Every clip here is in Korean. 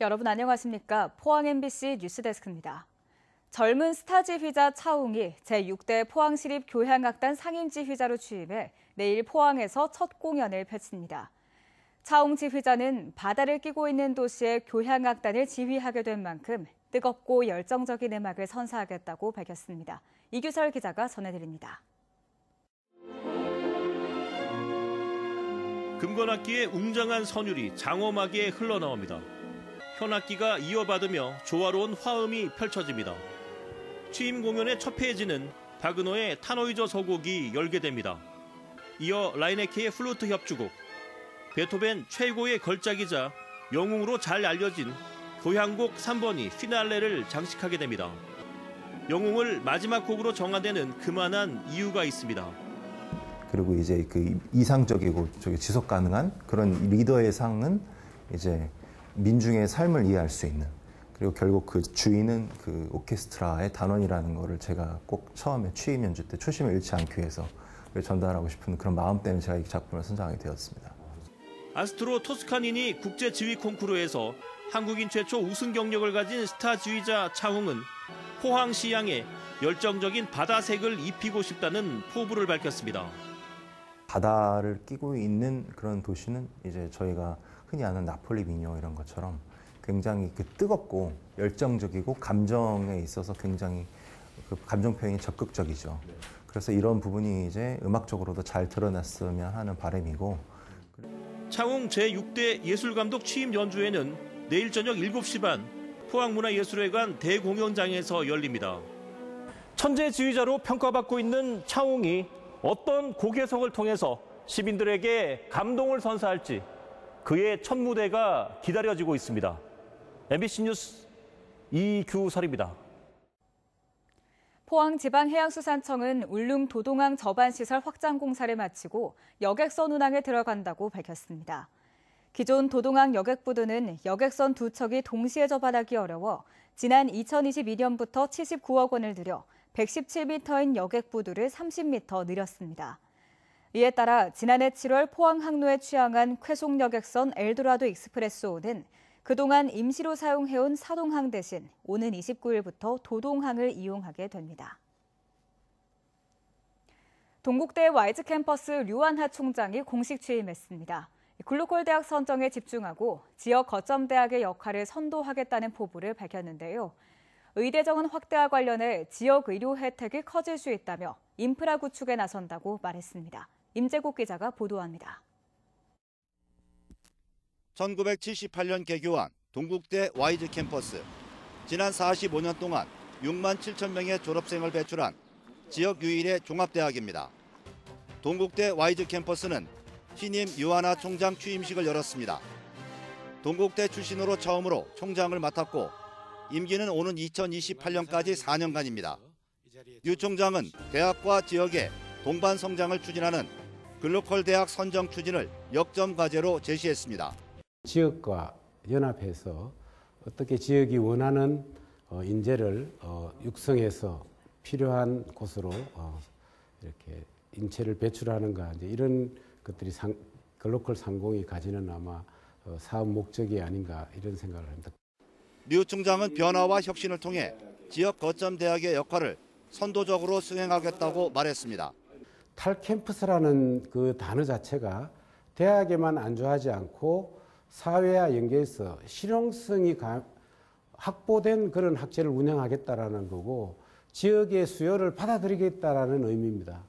여러분 안녕하십니까? 포항 MBC 뉴스데스크입니다. 젊은 스타 지휘자 차웅이 제6대 포항시립 교향악단 상임 지휘자로 취임해 내일 포항에서 첫 공연을 펼칩니다. 차웅 지휘자는 바다를 끼고 있는 도시의 교향악단을 지휘하게 된 만큼 뜨겁고 열정적인 음악을 선사하겠다고 밝혔습니다. 이규설 기자가 전해드립니다. 금건악기의 웅장한 선율이 장엄하게 흘러나옵니다. 현악기가 이어받으며 조화로운 화음이 펼쳐집니다. 취임 공연의 첫 페이지는 바그너의 타노이저 서곡이 열게 됩니다. 이어 라이네케의 플루트 협주곡, 베토벤 최고의 걸작이자 영웅으로 잘 알려진 교향곡 3번이 피날레를 장식하게 됩니다. 영웅을 마지막 곡으로 정한 데는 그만한 이유가 있습니다. 그리고 이제 그 이상적이고 지속 가능한 그런 리더의 상은 이제 민중의 삶을 이해할 수 있는, 그리고 결국 그 주인은 그 오케스트라의 단원이라는 거를 제가 꼭 처음에 취임 연주 때 초심을 잃지 않기 위해서 전달하고 싶은 그런 마음 때문에 제가 이 작품을 선정하게 되었습니다. 아스트로 토스카니니 국제 지휘 콩쿠르에서 한국인 최초 우승 경력을 가진 스타 지휘자 차웅은 포항시향에 열정적인 바다색을 입히고 싶다는 포부를 밝혔습니다. 바다를 끼고 있는 그런 도시는 이제 저희가 흔히 아는 나폴리 민요 이런 것처럼 굉장히 그 뜨겁고 열정적이고 감정에 있어서 굉장히 그 감정 표현이 적극적이죠. 그래서 이런 부분이 이제 음악적으로도 잘 드러났으면 하는 바람이고. 차웅 제6대 예술감독 취임 연주회는 내일 저녁 7시 반 포항문화예술회관 대공연장에서 열립니다. 천재 지휘자로 평가받고 있는 차웅이 어떤 곡 해석을 통해서 시민들에게 감동을 선사할지 그의 첫 무대가 기다려지고 있습니다. MBC 뉴스 이규설입니다. 포항지방해양수산청은 울릉 도동항 저반시설 확장 공사를 마치고 여객선 운항에 들어간다고 밝혔습니다. 기존 도동항 여객부두는 여객선 두 척이 동시에 접안하기 어려워 지난 2022년부터 79억 원을 들여 117m인 여객부두를 30m 늘렸습니다. 이에 따라 지난해 7월 포항 항로에 취항한 쾌속 여객선 엘도라도 익스프레소는 그동안 임시로 사용해온 사동항 대신 오는 29일부터 도동항을 이용하게 됩니다. 동국대 YG 캠퍼스 류완하 총장이 공식 취임했습니다. 글로컬 대학 선정에 집중하고 지역 거점 대학의 역할을 선도하겠다는 포부를 밝혔는데요. 의대 정원 확대와 관련해 지역 의료 혜택이 커질 수 있다며 인프라 구축에 나선다고 말했습니다. 임재국 기자가 보도합니다. 1978년 개교한 동국대 YG 캠퍼스. 지난 45년 동안 6만 7천 명의 졸업생을 배출한 지역 유일의 종합대학입니다. 동국대 YG 캠퍼스는 신임 류완하 총장 취임식을 열었습니다. 동국대 출신으로 처음으로 총장을 맡았고 임기는 오는 2028년까지 4년간입니다. 류 총장은 대학과 지역의 동반 성장을 추진하는 글로컬 대학 선정 추진을 역점 과제로 제시했습니다. 지역과 연합해서 어떻게 지역이 원하는 인재를 육성해서 필요한 곳으로 이렇게 인재를 배출하는가, 이제 이런 것들이 글로컬 상공이 가지는 아마 사업 목적이 아닌가 이런 생각을 합니다. 류 총장은 변화와 혁신을 통해 지역 거점 대학의 역할을 선도적으로 수행하겠다고 말했습니다. 탈캠퍼스라는 그 단어 자체가 대학에만 안주하지 않고 사회와 연계해서 실용성이 확보된 그런 학제를 운영하겠다라는 거고 지역의 수요를 받아들이겠다라는 의미입니다.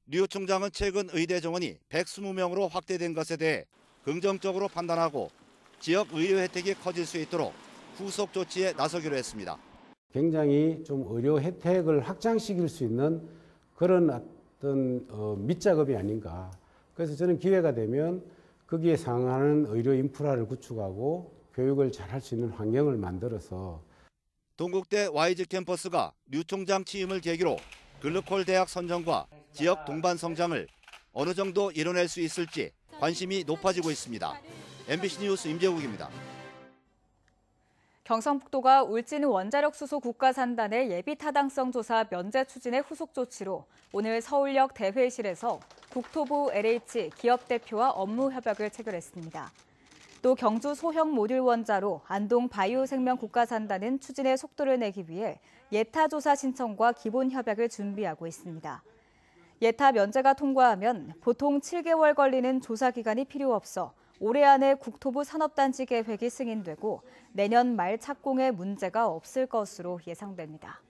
류 총장은 최근 의대 정원이 120명으로 확대된 것에 대해 긍정적으로 판단하고 지역 의료 혜택이 커질 수 있도록 후속 조치에 나서기로 했습니다. 굉장히 좀 의료 혜택을 확장시킬 수 있는 그런 어떤 밑작업이 아닌가. 그래서 저는 기회가 되면 거기에 상응하는 의료 인프라를 구축하고 교육을 잘할 수 있는 환경을 만들어서 동국대 YG 캠퍼스가 류 총장 취임을 계기로 글로컬 대학 선정과 지역 동반 성장을 어느 정도 이뤄낼 수 있을지 관심이 높아지고 있습니다. MBC 뉴스 임재국입니다. 경상북도가 울진 원자력 수소 국가산단의 예비 타당성 조사 면제 추진의 후속 조치로 오늘 서울역 대회실에서 국토부 LH 기업 대표와 업무 협약을 체결했습니다. 또 또 경주 소형 모듈 원자로 안동 바이오생명 국가산단은 추진의 속도를 내기 위해 예타 조사 신청과 기본 협약을 준비하고 있습니다. 예타 면제가 통과하면 보통 7개월 걸리는 조사 기간이 필요 없어 올해 안에 국토부 산업단지 계획이 승인되고 내년 말 착공에 문제가 없을 것으로 예상됩니다.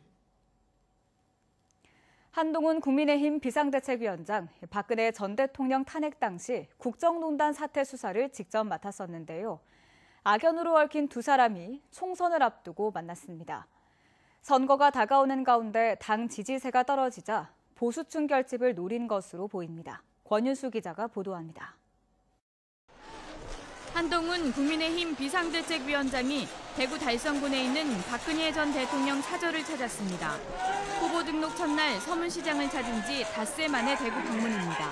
한동훈 국민의힘 비상대책위원장, 박근혜 전 대통령 탄핵 당시 국정농단 사태 수사를 직접 맡았었는데요. 악연으로 얽힌 두 사람이 총선을 앞두고 만났습니다. 선거가 다가오는 가운데 당 지지세가 떨어지자 보수층 결집을 노린 것으로 보입니다. 권윤수 기자가 보도합니다. 한동훈 국민의힘 비상대책위원장이 대구 달성군에 있는 박근혜 전 대통령 사저를 찾았습니다. 후보 등록 첫날 서문시장을 찾은 지 닷새 만에 대구 방문입니다.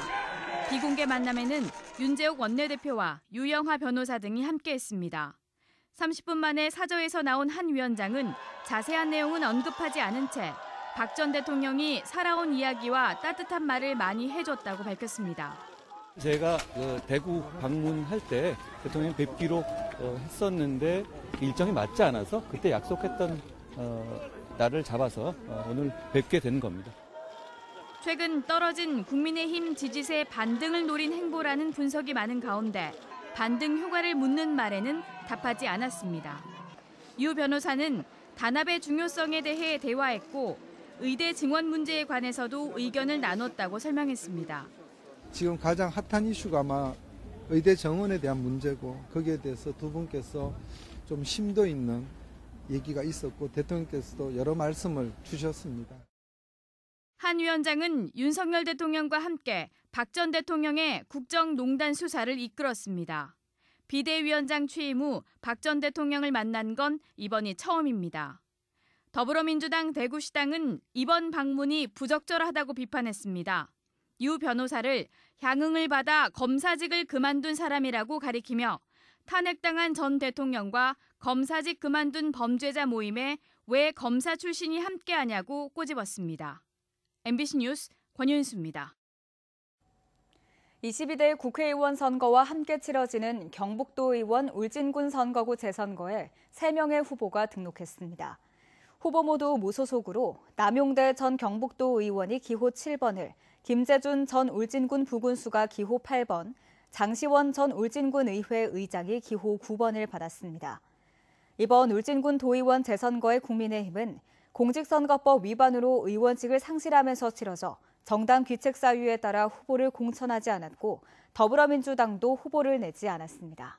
비공개 만남에는 윤재욱 원내대표와 유영하 변호사 등이 함께했습니다. 30분 만에 사저에서 나온 한 위원장은 자세한 내용은 언급하지 않은 채 박 전 대통령이 살아온 이야기와 따뜻한 말을 많이 해줬다고 밝혔습니다. 제가 대구 방문할 때 대통령 뵙기로 했었는데 일정이 맞지 않아서 그때 약속했던 날을 잡아서 오늘 뵙게 된 겁니다. 최근 떨어진 국민의힘 지지세 반등을 노린 행보라는 분석이 많은 가운데 반등 효과를 묻는 말에는 답하지 않았습니다. 유 변호사는 단합의 중요성에 대해 대화했고 의대 증원 문제에 관해서도 의견을 나눴다고 설명했습니다. 지금 가장 핫한 이슈가 아마 의대 정원에 대한 문제고 거기에 대해서 두 분께서 좀 심도 있는 얘기가 있었고 대통령께서도 여러 말씀을 주셨습니다. 한 위원장은 윤석열 대통령과 함께 박 전 대통령의 국정농단 수사를 이끌었습니다. 비대위원장 취임 후 박 전 대통령을 만난 건 이번이 처음입니다. 더불어민주당 대구시당은 이번 방문이 부적절하다고 비판했습니다. 유 변호사를 향응을 받아 검사직을 그만둔 사람이라고 가리키며 탄핵당한 전 대통령과 검사직 그만둔 범죄자 모임에 왜 검사 출신이 함께하냐고 꼬집었습니다. MBC 뉴스 권윤수입니다. 22대 국회의원 선거와 함께 치러지는 경북도 의원 울진군 선거구 재선거에 3명의 후보가 등록했습니다. 후보 모두 무소속으로 남용대 전 경북도 의원이 기호 7번을, 김재준 전 울진군 부군수가 기호 8번, 장시원 전 울진군 의회 의장이 기호 9번을 받았습니다. 이번 울진군 도의원 재선거의 국민의힘은 공직선거법 위반으로 의원직을 상실하면서 치러져 정당 귀책 사유에 따라 후보를 공천하지 않았고 더불어민주당도 후보를 내지 않았습니다.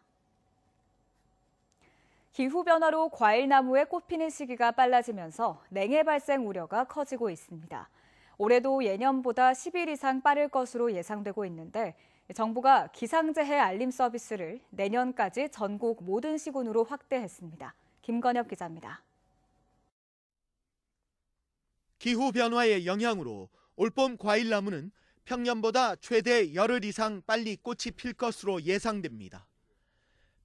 기후변화로 과일나무에 꽃 피는 시기가 빨라지면서 냉해 발생 우려가 커지고 있습니다. 올해도 예년보다 10일 이상 빠를 것으로 예상되고 있는데 정부가 기상재해 알림 서비스를 내년까지 전국 모든 시군으로 확대했습니다. 김건엽 기자입니다. 기후변화의 영향으로 올봄 과일나무는 평년보다 최대 열흘 이상 빨리 꽃이 필 것으로 예상됩니다.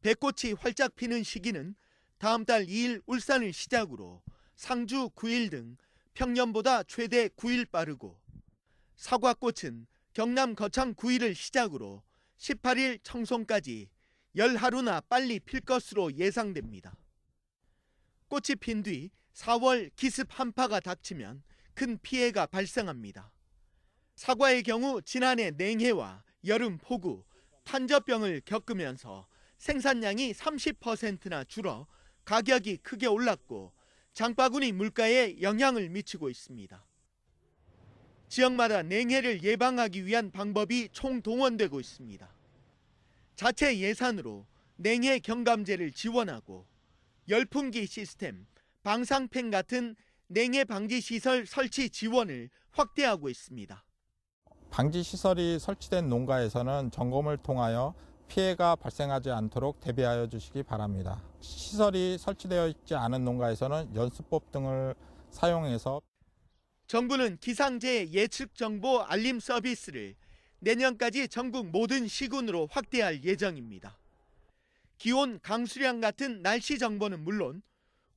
배꽃이 활짝 피는 시기는 다음 달 2일 울산을 시작으로 상주 9일 등 평년보다 최대 9일 빠르고 사과꽃은 경남 거창 9일을 시작으로 18일 청송까지 열하루나 빨리 필 것으로 예상됩니다. 꽃이 핀 뒤 4월 기습 한파가 닥치면 큰 피해가 발생합니다. 사과의 경우 지난해 냉해와 여름 폭우, 탄저병을 겪으면서 생산량이 30%나 줄어 가격이 크게 올랐고 장바구니 물가에 영향을 미치고 있습니다. 지역마다 냉해를 예방하기 위한 방법이 총동원되고 있습니다. 자체 예산으로 냉해 경감제를 지원하고 열풍기 시스템, 방상팬 같은 냉해 방지 시설 설치 지원을 확대하고 있습니다. 방지 시설이 설치된 농가에서는 점검을 통하여 피해가 발생하지 않도록 대비하여 주시기 바랍니다. 시설이 설치되어 있지 않은 농가에서는 연수법 등을 사용해서 정부는 기상재해 예측 정보 알림 서비스를 내년까지 전국 모든 시군으로 확대할 예정입니다. 기온, 강수량 같은 날씨 정보는 물론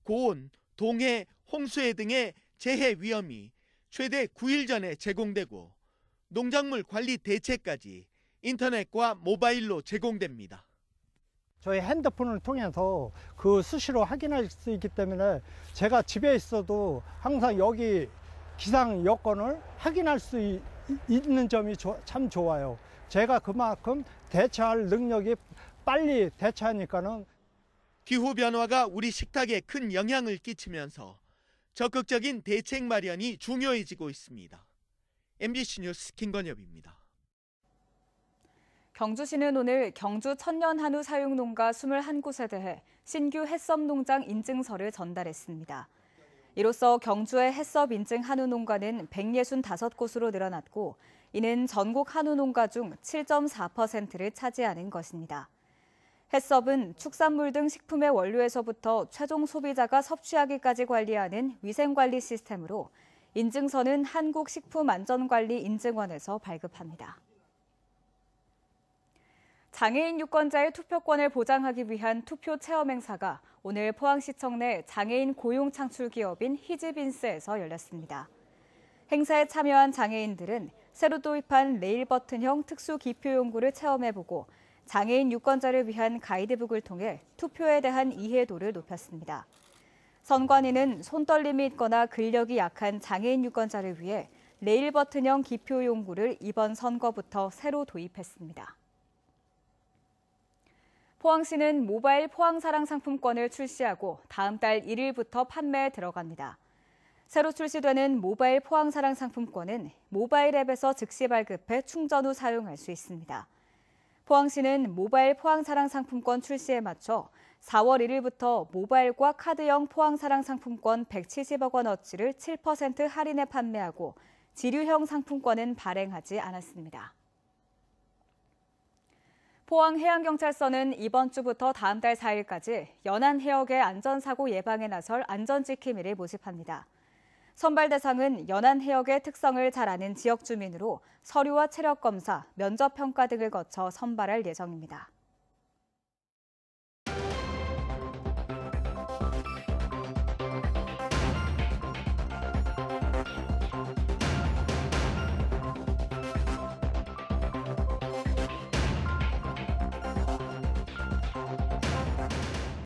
고온, 동해, 홍수해 등의 재해 위험이 최대 9일 전에 제공되고 농작물 관리 대책까지 인터넷과 모바일로 제공됩니다. 저희 핸드폰을 통해서 그 수시로 확인할 수 있기 때문에 제가 집에 있어도 항상 여기 기상 여건을 확인할 수 있는 점이 참 좋아요. 제가 그만큼 대처할 능력이 빨리 대처하니까는. 기후 변화가 우리 식탁에 큰 영향을 끼치면서 적극적인 대책 마련이 중요해지고 있습니다. MBC 뉴스 김건엽입니다. 경주시는 오늘 경주 천년 한우 사육 농가 21곳에 대해 신규 해썹 농장 인증서를 전달했습니다. 이로써 경주의 해썹 인증 한우 농가는 165곳으로 늘어났고, 이는 전국 한우 농가 중 7.4%를 차지하는 것입니다. 해썹은 축산물 등 식품의 원료에서부터 최종 소비자가 섭취하기까지 관리하는 위생관리 시스템으로 인증서는 한국식품안전관리인증원에서 발급합니다. 장애인 유권자의 투표권을 보장하기 위한 투표 체험 행사가 오늘 포항시청 내 장애인 고용 창출 기업인 히즈빈스에서 열렸습니다. 행사에 참여한 장애인들은 새로 도입한 레일 버튼형 특수 기표 용구를 체험해보고 장애인 유권자를 위한 가이드북을 통해 투표에 대한 이해도를 높였습니다. 선관위는 손떨림이 있거나 근력이 약한 장애인 유권자를 위해 레일 버튼형 기표 용구를 이번 선거부터 새로 도입했습니다. 포항시는 모바일 포항사랑 상품권을 출시하고 다음 달 1일부터 판매에 들어갑니다. 새로 출시되는 모바일 포항사랑 상품권은 모바일 앱에서 즉시 발급해 충전 후 사용할 수 있습니다. 포항시는 모바일 포항사랑 상품권 출시에 맞춰 4월 1일부터 모바일과 카드형 포항사랑 상품권 170억 원어치를 7% 할인해 판매하고 지류형 상품권은 발행하지 않았습니다. 포항해양경찰서는 이번 주부터 다음 달 4일까지 연안해역의 안전사고 예방에 나설 안전지킴이를 모집합니다. 선발 대상은 연안해역의 특성을 잘 아는 지역 주민으로 서류와 체력검사, 면접평가 등을 거쳐 선발할 예정입니다.